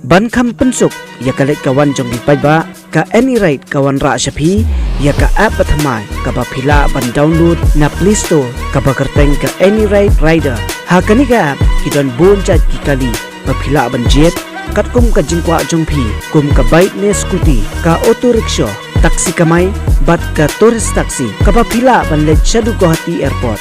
Ban kam pensuk ya kalet kawan jong di ba ka any right kawan ra shapi ya ka app pathamai ka ba phila ban download na Play Store ka ba kerteng ka any right rider ha kani ka app hidon bon chat ki kali ba phila ban jet kat kum ka jingkwa jong phi kum ka bike ne scooty ka auto rickshaw taksi kamai bat ka tourist taxi ka ba phila ban le chadu Guwahati airport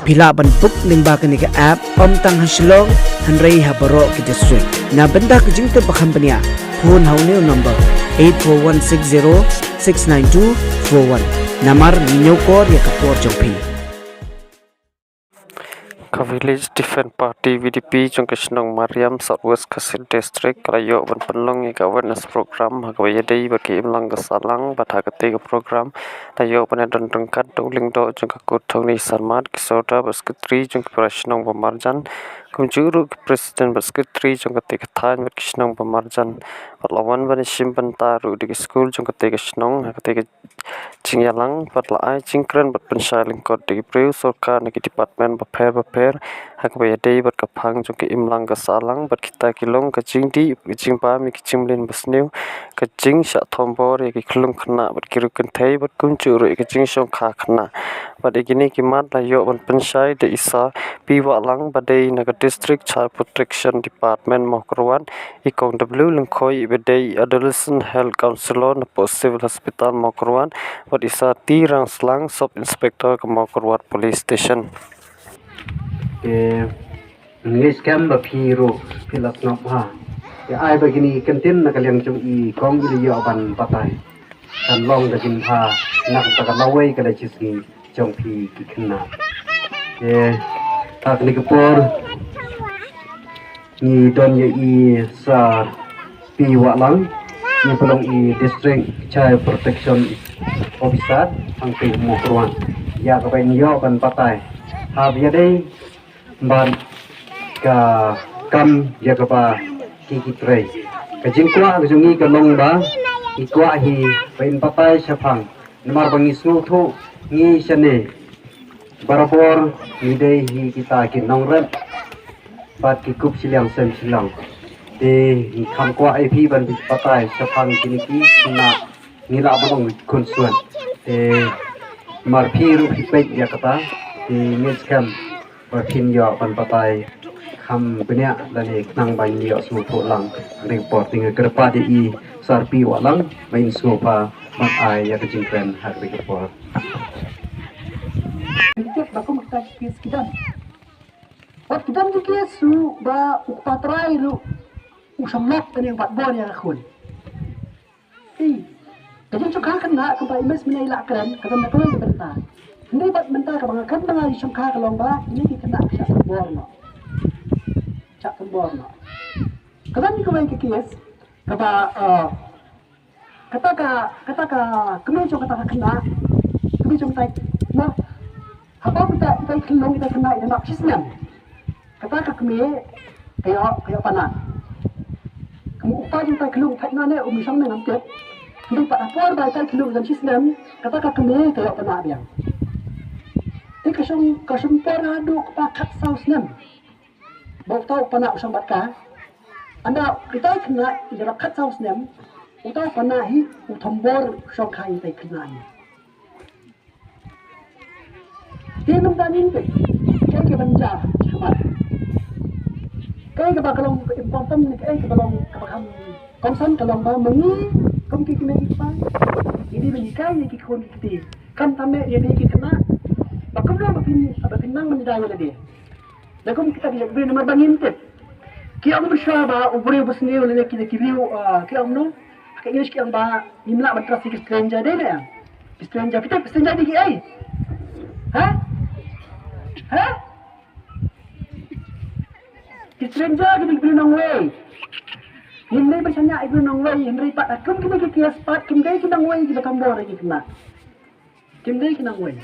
Bila ban book ning ba ka app om tang haslong hanrei habaro ki district na benda ka jingte bakhampania phone haune number 8416069241 namar ninyo kor ya kapor jongpi Ka Village Defense Party VDP Jongkishnong Mariam Southwest Kasil District Kalayo ban penlong ya awareness program hagwaya dei baki imlang gasalang bathagate ka program tayo panadon tengkat doling do jongka kutong ni sarmat kisoda basketri jong prashnong bamarjan kumjuru presiden basketri jongka tekathan kishnong bamarjan patlawan ban simpan taru di school jongka tekashnong hagate Cingyalang patlaai cingkren bat pensailing kod di priu sorka nagi department baper hakbaya dei bat kapang jongki imlang gasalang bat kita kilong kacing di kacing pa mi kacing lin basneu kacing syak thombor ya kilong kena bat kiru kentai bat kuncuru kacing song kha kena bat igini kimat layo ban pensai de isa piwa lang badai naga district child protection department mokrwan ikong w lengkoi bedai adolescent health counselor na post civil hospital mokrwan bat isa tirang slang sub inspector ke mokrwan police station Ngis kam ba phiro philat nok ha ya ai begini kentin na kaliang chung I kong ili yo ban patai kan long da jin ha nak ta ka lawai ka da chisni chung phi ki khna tak ni kapor ni don ye I sa pi wa lang ni pelong I district child protection officer ang pi mo kruan ya ka ben yo ban patai ha bia dei ban ka kam ya ka ba ki trei ka jingkwa ka jungi ka long ba ikwa hi pain papai sapang namar bangi snu thu ngi sane barabor ni dei hi kita ki nong ren bat ki kup silang sem silang de kham kwa ai phi ban papai sapang kini ki na nila bong konsuan de mar phi ru phi pe ya kata di ngis kam Pin yo pan papai kham punya lani nang ban yo su pho lang reporting ke depan di sarpi walang main su pa mat ai ya ke jingpen har ke report Ikut baku makta kis kidan. Wat kidan di kis su ba ukpatrai lu usamlak tani wat bon ya khun. Jadi cukah kena ke ba imes menai lak keren ke na kelen bentar. Hindi bat bentar ke bangakan dengan di cukah ke lomba ini kena cak sembor no. Cak sembor no. Kedan di kawai ke kis ke ba kata ka kemai cuk kata kena kemai cuk tai no apa kita kelong kita kena nak cisnam kata ka kemai kayo panas kamu upah kita kelong tak nane sang nang tet hindi pa apor ba tai kelong dan cisnam kata ka kemai kayo panas biang kasong parado pa kat sausnam bau tau panas usang batka anda kita kena jarak kat sausnam utau panahi utombor shokai tai kena dia nungganin pe kai ke banja chamat kai ke bakalong important ni kai ke balong kapakam konsan kalong ba mengi kom ki kena pa ini benikai ni ki kon ki kan tame ye ni ki kena bakum na bapin nang menidai wala dia dakum kita dia beri nomor bangin te ki ang bersaba ubri busni wala ki ki riu ki ang no ka English ki ang ba nimla matras ki stranger dai na stranger kita stranger di ai ha stranger ki beri nang way hindi bersanya ibu nang way hindi pat akum ki kias pat kim dai ki nang way ki bakambor ki kena kim dai ki nang way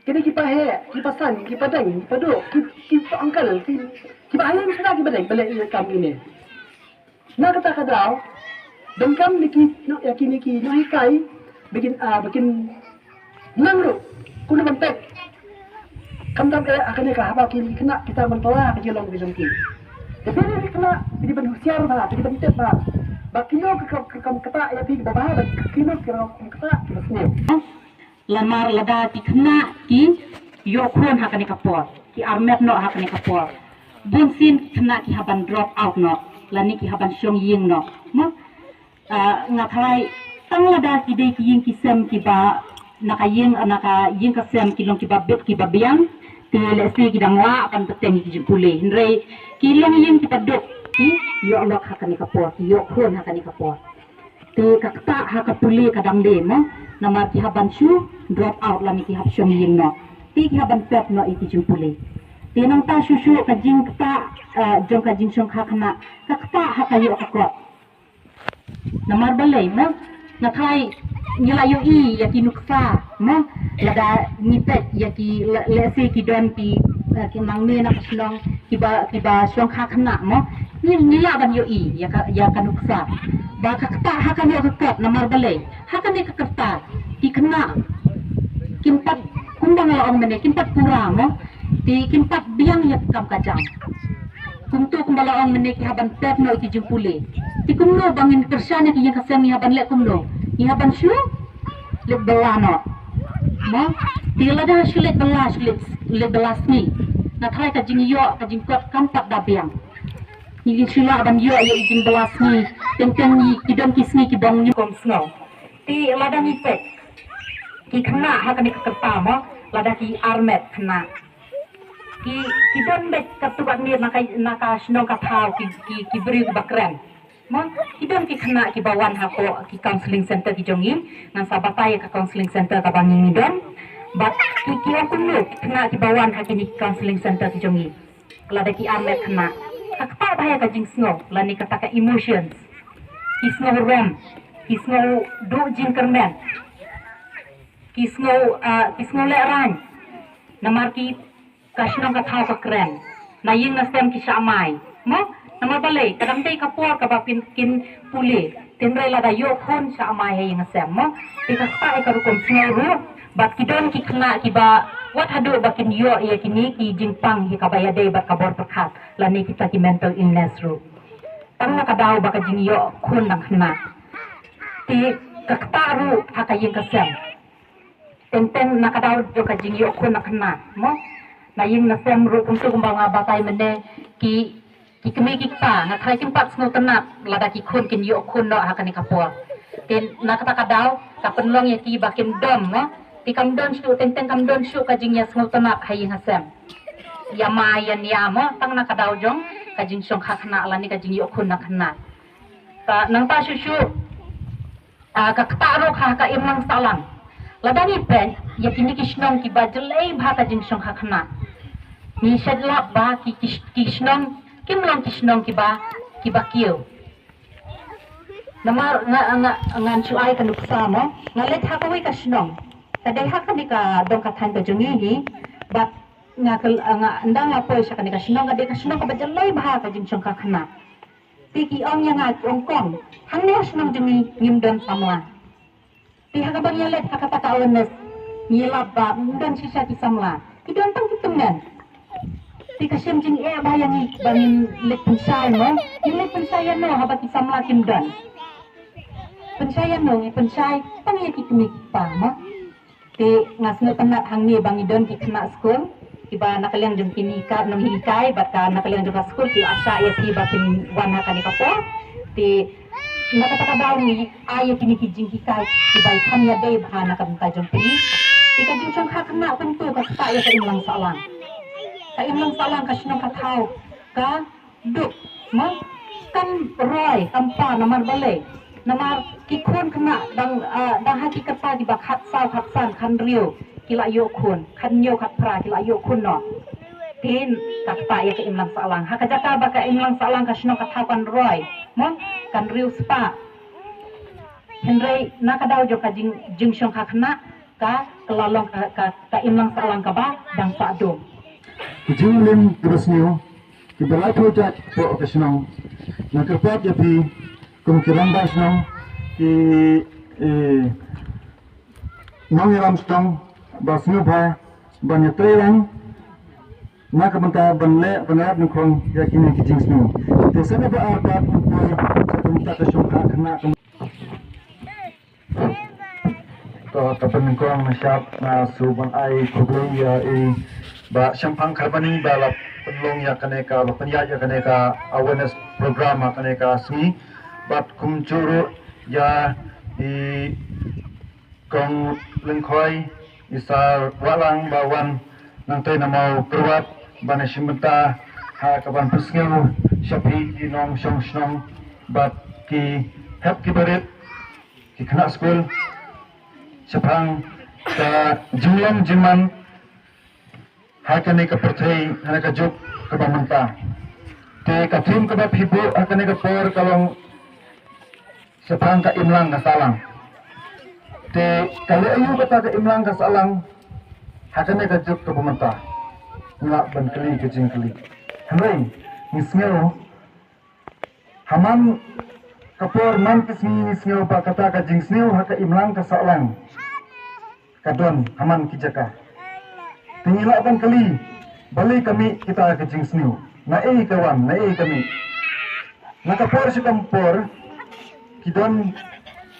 kini kita ki pasan ki padang ki padu ki angkal ki bahaya mesti ki badai balik kam ini na kata kadau dengkam niki no yakini ki no hikai bikin nang lu kuno bantek kam tam akan ka haba ki kena kita mentola ke jelong ki Tapi ni kena di benusiar bah, di bentet bah. Bakino ke kata ya pi bah, bakino ke kata kesini. Lamar lada ti kena ki yokon hakani kapor, ki armet no hakani kapor. Bunsin kena ki haban drop out no, lani ki haban syong ying no. Ngatai tang lada ki dei ki ying ki sem ki ba naka ying ka sem ki long ki ba bet ki ba biang. Lesi kita ngwa akan peteng ki jipule hindrai kilong yin kita dok ki yo lok hakani kapor yo khon hakani kapor te kakta hakapule kadang de no nama ki haban shu drop out lami ki hap syong yin no ti ki haban pet no iki jipule te nang ta shu ka jing kta jong ka jing syong hakana kakta hakayo kakot namar balai no na thai nyala yo I ya ki nuksa no lada nipet ya ki lese ki don ki mangne na kaslong ki ba syong kha khana mo nyala ban yo I ya ka nuksa ba ka kta ha ka yo ka na mar balai ha ka ne ka kta ki khana kimpat kumbang la ong mene kimpat pura mo ti kimpat biang ya kam kajang kumtu kumbala ong mene ki haban pet no ki jumpule ti kumno bangin kersane ki yang kasem ni haban le kumno Ihaban syu lek belano mo tila dah syu lek belas ni na thai ka jing yo ka jing kot kampat da biang ni sila ban yo ya jing belas ni teng ni kidon kisni ki bong ni kom snow ti lada ni pet ki khana ha ka ni kerta mo lada ki armet khana ki don bet katubat ni naka snow ka thau ki bri bakren mo kidon ki khana ki bawan ha ko ki counseling center ki jongin nang sabatai ka counseling center ka bangin ni don bat ki okunu khana ki bawan ha ki counseling center ki jongin lada ki armet khana kakta bahaya ka jing snow lani kata ka emotions ki snow rem ki snow do jing kermen ki snow le ran namar ki kashnong ka thau ka kren na yin na stem ki shamai mo nama balai kadang dei kapor ka bapin kin pule tinrai lada yo khon sa amai hai ngasem mo ti ka pa ka rukom snoru bat kidon ki khna ki ba wat hadu bakin yo ya kini ki jingpang hi ka baya dei bat kabor pakhat lani kita ki mental illness ru tang na kadau ba ka jing yo khon nang khna ti ka taru ha ka yin kasem teng na kadau yo ka jing yo khon nang khna mo na yin na sem ru kum tu kumbang batai mene ki kami kita nak hai kimpat snow tenak lada ki khon kin yo khon no hakani kapor tin nak kata kadau ka penlong ya ki bakim dom no ti kam don shu tenteng kam don shu ka jing ya snow tenak hai hasem ya mayan ya mo tang nak kadau jong ka jing song khakna lani ka jing yo khon nak khna ka nang ta shu ka ktaro ka imang salang lada ni pen ya kini kishnong ki bajelai bha ka jing song khakna ni shadla ba ki kishnong kimlang kisnong kiba kiyo namar ngan chuai kan uksa mo ngalet hakawi kasnong tadai hakani ka dong ka than to jungi hi bat nga ndang apo sa kanika kasnong ade kasnong ka bajalai bah ka jing ka khana tiki ong yang ong kong hang ne kasnong jungi ngimdon samla ti hakabang yalet hakata ka awareness ngilap ba ndan sisa ki samla kidon tang kitumen ti kasyam jing bayangi bangin lek pensay mo yung lek pensayan no habat isamla kimdan pensayan no pensay pangya ki kumik pa mo ti ngasno tanat hangni bangidon ki kena school iba nakalyang jung kinika nang hikay bat ka nakalyang jung school ti asa ya si batin wana kanika po ti nakatakadaw ni ay kini ki jing hikay iba kamya day bahana kam ka jung ti ka jing chung hakna kuntu ka sa ya sa imlang salang ka imlang salang ka sinong kathaw ka duk mo kan roy kampa namar balay namar kikon kena dang hakikat pa di bakhat saw khatsan kan rio kila yo khon kan yo khat pra kila yo khon no tin takta ya ka imlang salang hakajaka ba ka imlang salang ka sinong kathaw kan roy mo kan rio spa henry nakadaw jo ka jing syong khakna ka kelalong ka imlang salang ka ba dang sa do Jumlim terus niyo, kibalay po jat po okasyon na kerpat yapi kung kirambas nang ki nang yalam stong bas niyo ba banyatrayang na kabanta banle banat ng kong yakini kijing snow te sana ba arbat ng koy sa kumta ka syungka kana to tapan ko ang nasyap na subang ay kublay ba syampang karbani balap penlong ya kaneka penya ya kaneka awareness program kaneka smi bat kumcuru ya i kong lengkoi isar walang bawan nang tay na mau kerwat bana simenta ha kaban pesngeu syapi inong syong syong bat ki hep ki barit ki kena school sepang ka jumlang jiman ha kani ka perthai hana ka juk ka bamanta te ka tim ka ba phibo ha kani ka por kalong sepang ka imlang ka salang te kalau ayu kata ka imlang ka salang ha kani ka juk ka bamanta nga ban kali ke jing kali hamrai nisngeu haman kapor man kismi nisngeu ba kata ka jing sneu ha ka imlang ka salang kadon haman kijaka tingila ban kali balik kami kita ke jing sneu na kawan na kami nakapor si kampor kidon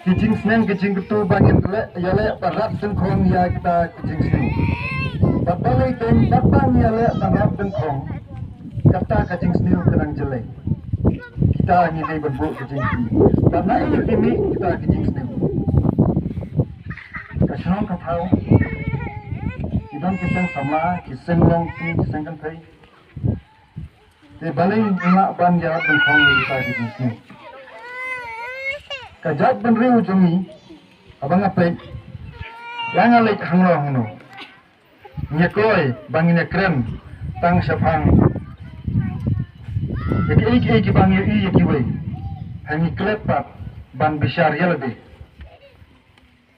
kijing sneng kijing ketu bangin yale parat sengkong ya kita kijing sneu batalai tem datang yale tanggap dengkong kata kijing sneu kenang jelek kita ngilai berbu kijing sneu karena ini kini kita kijing sneu kasunong katau kidon kiseng sama kiseng long kiseng kan thai te balai ina ban ya dengkong kita kijing sneu kajat ban riu jungi abang apa yang alek hangno nyekoi bangine kren tang syafang iki bangi iki we hangi klepat ban bisyar yalbe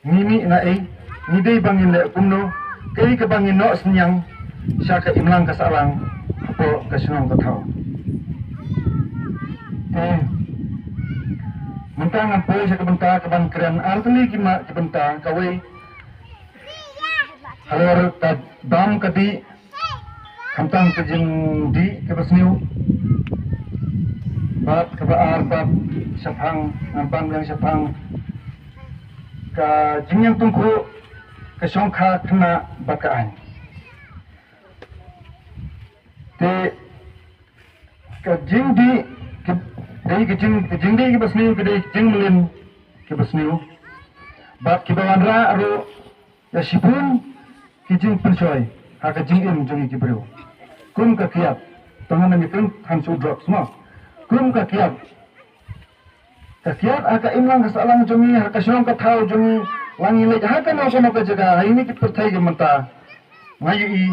nimi na ni dei bangin le kumno kai ka bangin no senyang syaka imlang ka salang apo ka sunong ka thau mentang apa sa kabanta ka ban kren artli ki ma kabanta kawai halor ta dam kadi kantang kejing di kebasniu bat kebaar bat syafang ngampang yang syafang ka jingyang tungku ke songkha kena bakaan te ka jing di dai kejing di kebasniu ke dai jing melin kebasniu bat kibawanra aro ya sipun kijing pensoy ha kijing im jungi kibreu kum ka kiat tangan nami kan hansu drop semua kum ka kiat aka imlang ka salang jungi ha ka syong ka thau jungi wangi le ha ka no ka jaga ini ki perthai ge manta ngayu i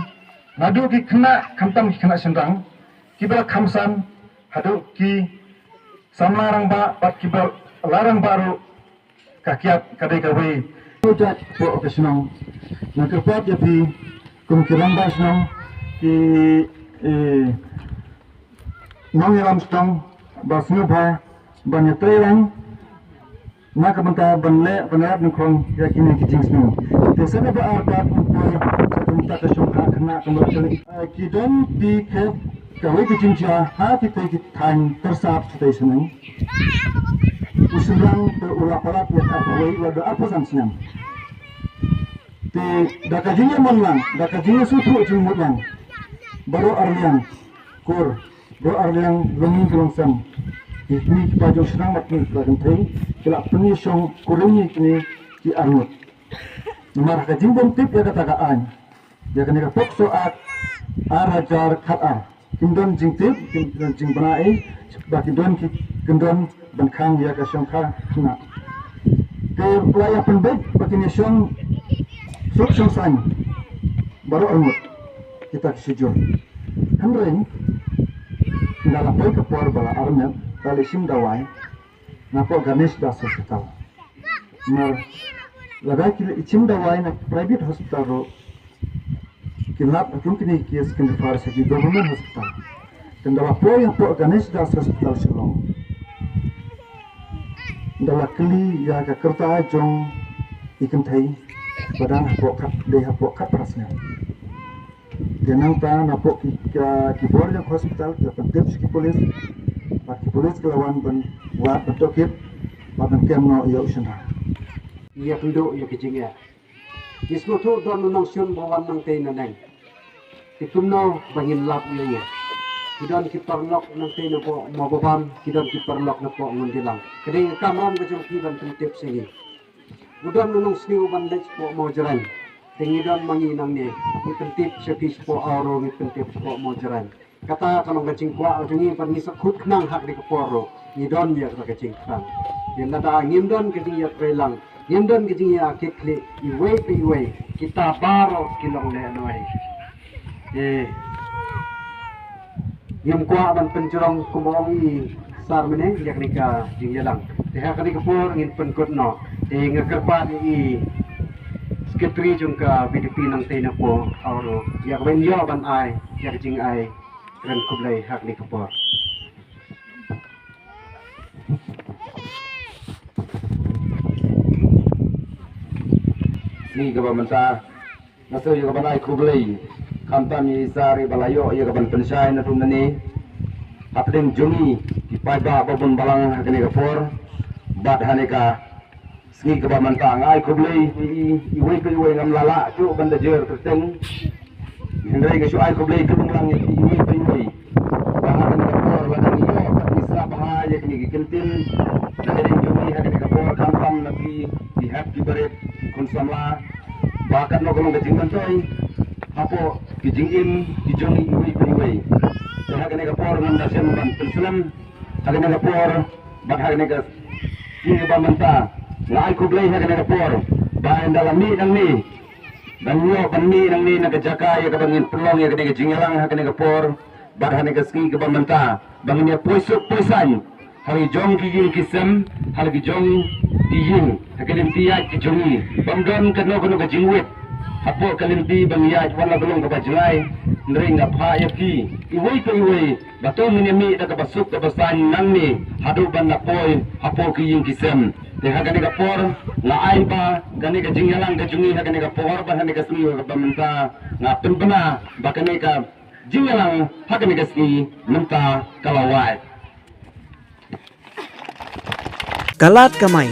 nadu ki khna khamtam ki khna sendang kibal khamsan hadu ki samlarang ba pat kibal larang baru ka kiat kadai ka wei project po okasnong nakapot ya pi kung kirambas nong ki nong yalam stong basnu bha banyatrang nakabanta banle banat ng kong yakini kijing snu te sana ba arbat ng koy sa kumta ka syungka kana kamrasali kidon di ke kawai kijing cha ha ti te ki tan tersap sa senang usulang terulap-ulap ya apawai wada apa samsinam te dakajinya monlang dakajinya sutu jumutlang baru arliang kur baru arliang longin kelongsam ini pajong senang matni badan tei kila peni syong kurungi kini ki arnut nomor kajing bom tip ya katakaan ya kena pokso at arajar khatar kindon jing tip kindon jing banai baki don ki kindon bankang ya ka syong kha kena te playa penbaik baki ni syong sok syong sang baru arnut kita sejur handreng dalam poin kepor bala armet kali sim dawai napo Ganesh Das Hospital mar lagai kile ichim dawai na private hospital ro kilap akum kini kies kin far sa government hospital dan dawa po yang po Ganesh Das Hospital Shillong dawa kli ya ka kerta jong ikan thai badang po kap de po kap rasnya Kenang ta napok ki bornya hospital ke pentip ki polis kelawan ban wat betokip badan kemno ya usna. Iya penduk ya kecing ya. Ismu tu don nong sion bawan nang tei naneng. Ikumno bangin lap ya. Kidon kiparlok nang tei na po mababan, kidon kiparlok na po ngundilang. Kadang kamram ka jong kiban pentip singi. Udon nong sniu bandaj po mo jaran. Tingidon manginang ni. Ipentip siya pis po auro ipentip po mo jaran. Kata kalong kacing kwa jungi pan ni sakut nang hak di kaporo. Ngidon ya kacing krang. Yang nada ngimdon kacing ya prelang. Ngimdon kacing ya kikli iwe kita baro kilong le noy. Yang kwa ban pencerong kumongi sar mene yak nika jingyalang. Teha kani kapor ngin penkut no. Ngakerpa ni sekretari jungka BDP nang tena po auro. Yak ben yo ban ai yak jing ai kren kublai hak ni kapor. Ni gabamanta naso yo gabanai kublai kampani sari balayo yo gaban pensai na tumani hapdem jungi kipada babun balang hakani kapor bad haneka sni gabamanta ngai kublai iwe ngam lala cu banda jer terteng hendrai ke cu ai kublai kumlang iwe bahan kapor badan yo bisa bahaya kini kentin dari jungi hakani kapor kampam nabi dihap kibaret konsamla bahkan no kalau kecing bantoy apo kijingin kijongi iwi dan hakane kapor ngam dasyan ban penselam hakane kapor ban hakane ka ini ban menta ngai kublai hakane kapor bahan dalam ni nang ni dan yo ban ni nang ni nakajaka ya kabangin pelong ya kene jingalang hakane kapor ban hakane ka ski ka ban menta bangin ya poisan hari jong kijing kisem hari jong dijing kalimti ya kijongi bangdon kano kajingwit apo kalimti bangyaj wala belum kabajlai ndring apha ya ki iwei baton ni da kabasuk kabasan nangni hadu ban napoi apo kiying kisem te hagani kapor la ai ba gani ka jingyalang kajungi hagani kapor ba hani kasmi ka bamenta na penbena bakani ka jingyalang hagani kasmi menta kalawai Kalat kamai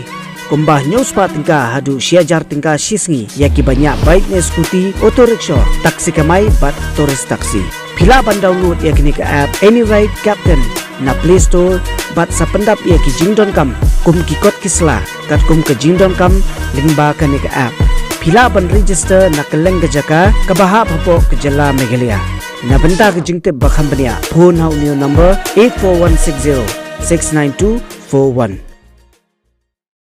kumbah nyuspa tingkah hadu siajar tingkah sisngi yaki banyak baiknya skuti otorikshaw taksi kamai bat toris taksi pila ban download yakni ke app AnyRide Captain na Play Store bat sa pendap yaki jingdon kam kum kikot kisla kat kum ke jingdon kam lingba kani ke app pila ban register na keleng ke jaka kabaha papo ke jala Meghalaya na benta ke jingtip bakham bania phone hau new number 84160 69241